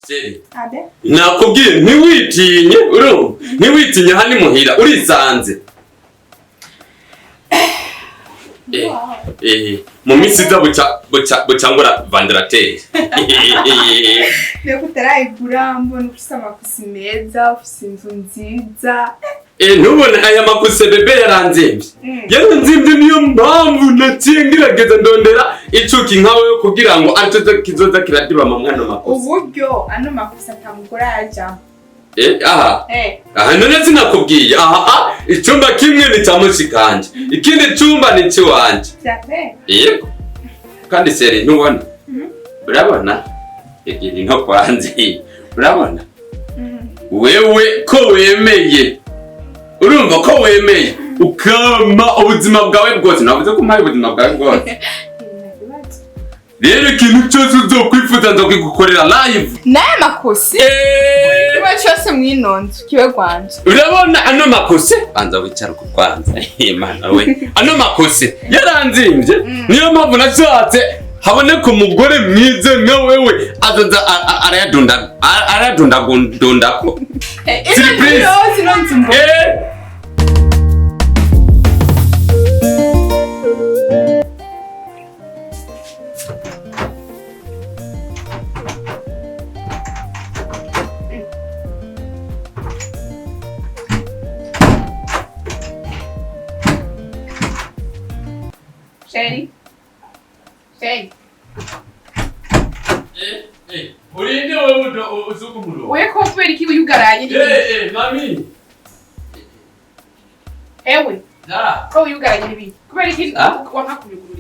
Seri. Ade? Nakubwiye ntiwitinye, ntiwitinye hani muhira urisanze. Mu minsi iza buca ngura vandarateri. Leo kutarayigura mbona ufise amakusi meza, ufise inzu nziza. Nubona aya makuse bebe yaranzimvye. Yaranzimvye niyo mpamvu naciye ngerageza ndondera icuki nkawe yo kugira ngo aritoze kizoza kiradiba mwana makuse. Uburyo ano makuse atamugora yaja. Aha none sinakubwiye. Icyumba kimwe ni cya mushikanje. Ikindi cyumba ni ciwanje. Yego. Kandi seri ntubona. Urabona? Egeri nko kwanzi. Urabona? Wewe ko wemeye. Urumva ko wemeye ukama ubuzima bwawe bwose navuze ko mpaye ubuzima bwawe bwose. Rero ikintu cyose uzokwifuza nzokigukorera live. Naye makosi? Kiba cyose mwinonze kibe gwanje. Urabona ano makose anza wicara ku kwanza. Imana we. Ano makose yaranzimvye niyo mpamvu nashatse haboneka umugore mwize nka wewe azaza arayadunda ko. Surprise. Sherry. Urinde wewe uzukumuro. Wewe ko kubera iki uyugaranye? Mami. Ewe. Da. Ko uyugaranye nibi. Kubera iki wanka kuyugurura?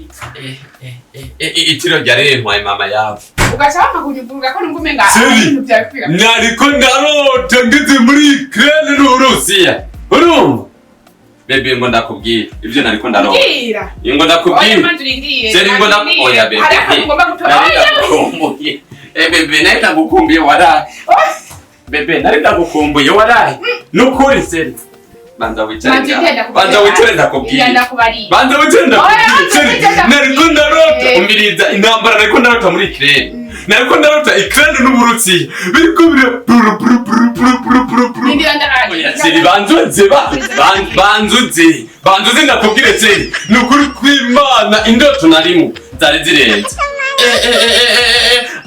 Itiro ryaremwaye mama yawe. Ugacha wanka kuyugurura ko ngumenga ibintu byakwira. Nariko ndarota ngeze muri Ukraine n'Urusiya. Urumva? Bebe ngo ndakubwira ivyo nariko ndarota. Mbwira. Ngo ndakubwira. Oya mandurindire. Seri ngo oya bebe. Hari ngomba gutora. Bebe nayo ndagukumbuye waraye. Bebe nayo ndagukumbuye waraye. Nukuri seri. Banza wicare ndakubwira. Banza wicare ndakubwira. Banza wicare ndakubwira. Nariko ndarota umiriza intambara nariko ndarota muri Ukraine. Nariko ndarota Ukraine n'Uburusiya. Biriko bira Seri banzuze ndakubwire seri nukuri kw'Imana indoto narimo zari zirenze.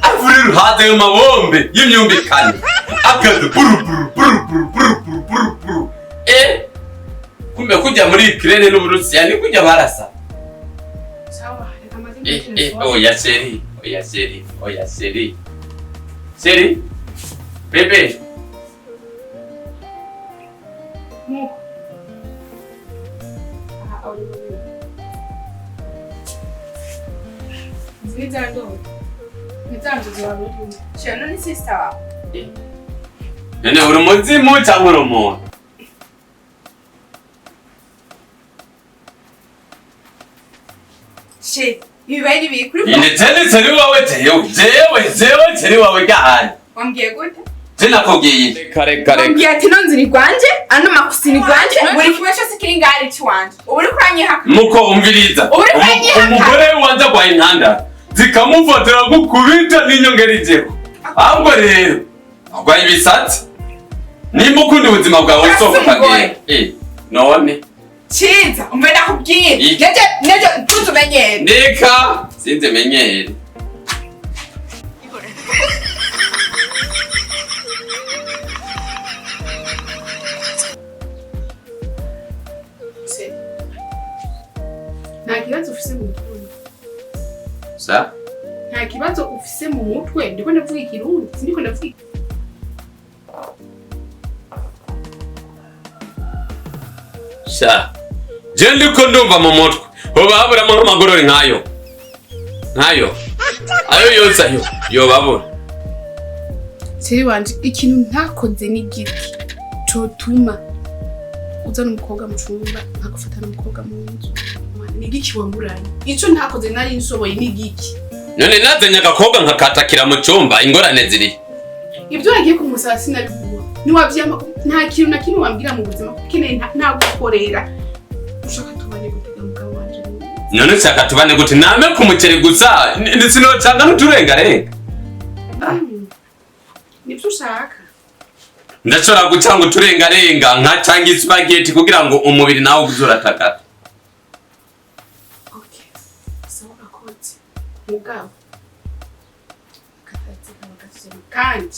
Avuri ruhade yo mabombe y'imyumbikane akaza kumbe kujya muri Ukraine n'Uburusiya ni kujya barasa. Oya seri bebe nene uri umuzimu cyangwa uri umuntu? Ibibaye biri kuri teri wawe teri wawe gahari. Wambwiye gute? Sinakubwiye. Kare. Wambwiye ati nonziri gwanje, ano makusi ni gwanje, buri kimwe cyose kiri ngari ciwanje. Uburi kuranyihaka. Muko umviriza. Umugore wanza kwa intanda. Zikamufatira gukubita n'inyongerijeko. Ahubwo rero agwa ibisatsi. Nimba ukundi ubuzima bwawe usokagenda. None. Ciza, umve ndakubwiye. Neje tuzumenyere. Ndeka sinze menyere. Nta kibazo ufise mu mutwe. Sa? Nta kibazo ufise mu mutwe. Ndiko ndavuga ikirundi, sindiko ndavuga. Sa. Je ndiko ndumva mu mutwe. Hoba haburamo nk'amagorori nkayo. Ayo yose ayo. Yobabura. Seri wanje ikintu ntakoze ni giti. Cotuma uzana umukobwa mu cyumba akafatana umukobwa mu nzu. Ni giki wamburanye? Ico ntakoze nari nsoboye ni giki? None nazanye agakobwa nkakatakira mu cyumba ingorane ziri. Ibyo yagiye kumusaba sinabiguha. Ni wavyama nta kintu na kimwe wambwira mu buzima kuko nta gukorera. Ushaka tubane gutega mugabo wanje. None shaka tubane gute name ku muceri gusa sinocanga n'uturengarenga. Nibyo ushaka. Ndashobora guca ngo turengarenga nka cangi spaghetti kugira ngo umubiri nawo uzurataka. Okay. Sawa akoze. Mugabo. Katazi kandi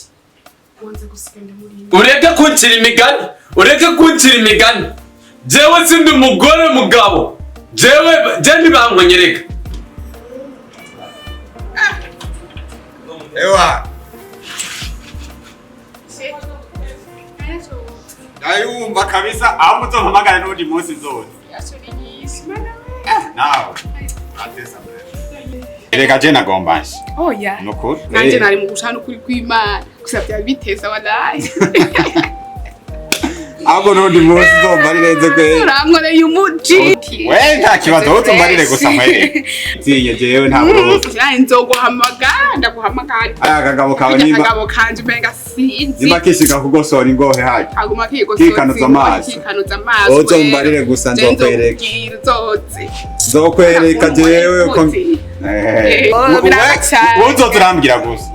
wanze gusigana muri. Ureke kuncira imigani. Jewe sindi umugore mugabo. Je ntibangonyereka. Ewa. Ayumva kabisa aho muzompamagara n'undi munsi zose. Nawe. Atesa mbere. Erega je nagomba nshi. Oya. Nukuri. Nanje nari mu gushana ukuri kw'Imana. Gusa byari biteza wadaye. Abo n'undi munsi zomba rireze kwe. Urankoreye umuji. We nta kibazo uzombarire gusa mwere. Ziye jewe nta buruhuko. Naye nzoguhamagara ndaguhamagara. Aya kagabo kawe nimba. Kagabo kanje benga sinzi. Nimba kishika kugosora ingohe haje. Aguma kigosora. Kikanuza amazi. Uzombarire gusa nzokwereka. Nzokwereka jewe ko. Uzoturambira gusa.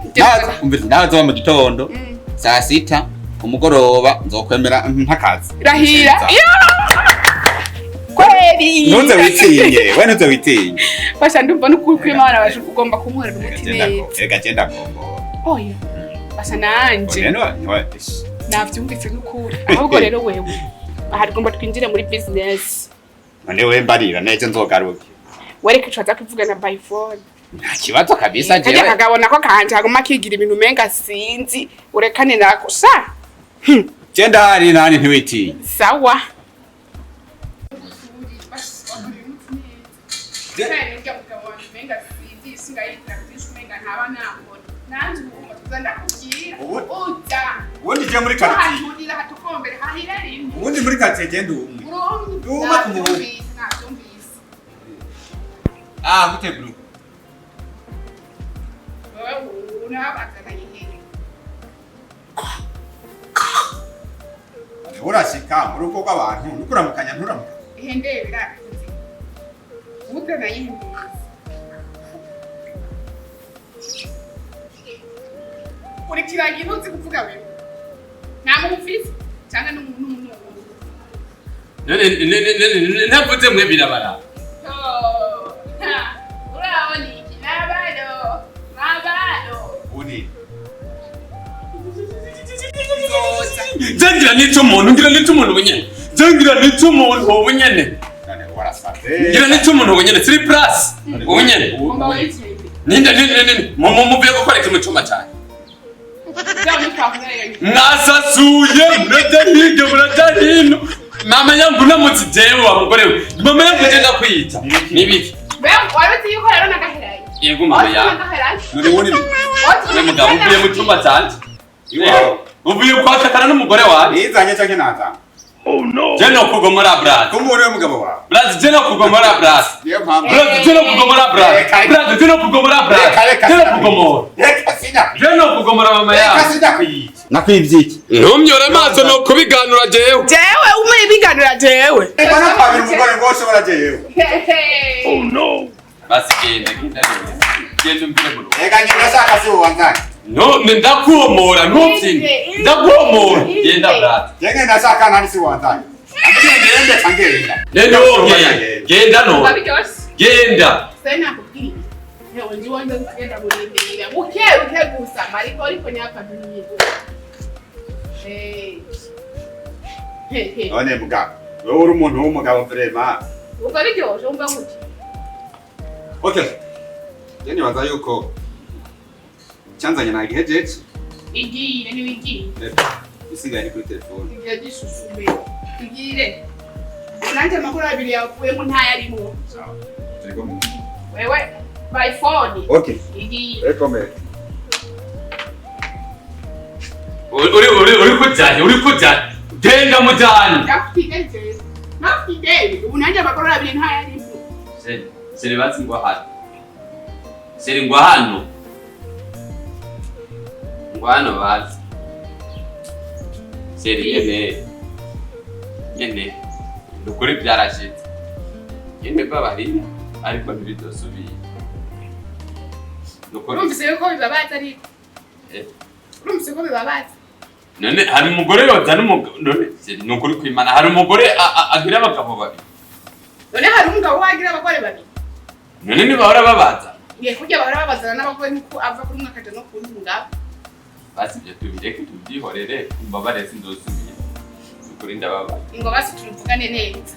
Nawe zo mu gitondo. Saa 6 umugoroba nzokwemera ntakazi. Rahira. Kweli. Ntuze witinye, we ntuze witinye. Basha ndumva n'ukuri kw'Imana baje ugomba kumuhera umutima. Ega genda gombo. Oya. Basha nanje. Navyumvise n'ukuri. Ahubwo rero wewe. Ahari gomba twinjire muri business. None we mbarira neze nzogaruke. Wereke cyo azakuvugana by phone. Nta kibazo kabisa jewe. Kajya kagabona ko kanje aguma kigira ibintu menga sinzi. Urekane nako sha. Genda hari nani ntiwitinye. Sawa. Ubundi je muri quartier. Ubundi muri quartier genda umwe. Duma kumubu. Gute bro. Urashika mu rugo rw'abantu nukuramukanya nturamuka. Ihende birakuze. Ubuze na yihende. Uri kiragira uzi kuvuga wewe. Nta mufisi cyangwa n'umuntu. Navuze mwe birabara. Urabona iki nabalo. Uni. Jangira nico umuntu bunyene. Jangira nico umuntu bunyene. Nane warasate. Ngira nico umuntu bunyene 3 plus. Bunyene. Ninde muvuye gukoreka mu cyuma cyane. Mwasasuye murajahino. Mama yangu namutse jewe wa mugore we. Mama yangu genda kwita. Nibiki? Waruti yuko rero nagaheraye. Yego mama yangu. Nuri woni. Ni mugabo uvuye mu cyuma cyane. Uvuye kwatakana n'umugore wawe. Nizanye cyane naza. Oh no. Jeno kugomora brad. Kumuri we mugabo wawe. Brad jeno kugomora brad. Niyo mpamvu. Brad jeno kugomora brad. Brad jeno kugomora brad. Jeno kugomora. Reka sina. Jeno kugomora mama yawe. Reka sina kwiyi. Nakwibyiki. Ntumyore amaso no kubiganura jewe. Jewe umwe biganura jewe. Eba nakwabira umugore ngo ushobora jewe. Oh no. Basi genda. Genda umbire mu rugo. Reka ngirashaka si uwanzanye. No, ndakuomora, ntupfine. Ndakuomora. Genda brad. Yenge ndashaka nani si uwanzanye. Ngende tangenda. Nendo genda no. Genda. Sena kubwira. Hewe ndi wanda kugenda murindira. Uke gusa ariko nyapa dunie. None mugabo. Wewe uri umuntu w'umugabo vrema. Ukari cyoshe umva muti. Okay. Yeni waza yuko chanzanye na gadget. Igiye ni wigi. Isigaye kuri telefone. Igiye gisusume. Igire. Nanje makuru abiri yavuye mu ntaya arimo. Sawa. Turiko mu. Wewe by phone. Okay. Igiye. Recommend. Uri kujyanye. Genda mujyane. Nakupigeni. Unanje makuru abiri ntaya arimo. Seri batsi ngwa hano. Seri ngwa hano. Ngwano bazi. Seri yene. Nukuri byarashitse. Yene babari ariko ntibidosubira. Nukuri. Urumvise ko bibabaza ariko. urumvise ko bibabaza none hari umugore yozana umugabo none ni ukuri kwimana hari umugore agira abagabo babiri none hari umugabo wagira abagore babiri none ntibahora babaza ngiye kurya bahora babazana n'abagore nuko ava kuri umwe akaja no kundi mugabo basi ibyo tubireke tubyihorere imbabare sinzosubira ukuri ndababaye ingo basi turivugane neza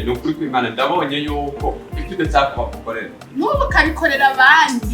ni ukuri kw'Imana ndabonye yuko ibyo udashaka kubakorera n'ubu ukabikorera abandi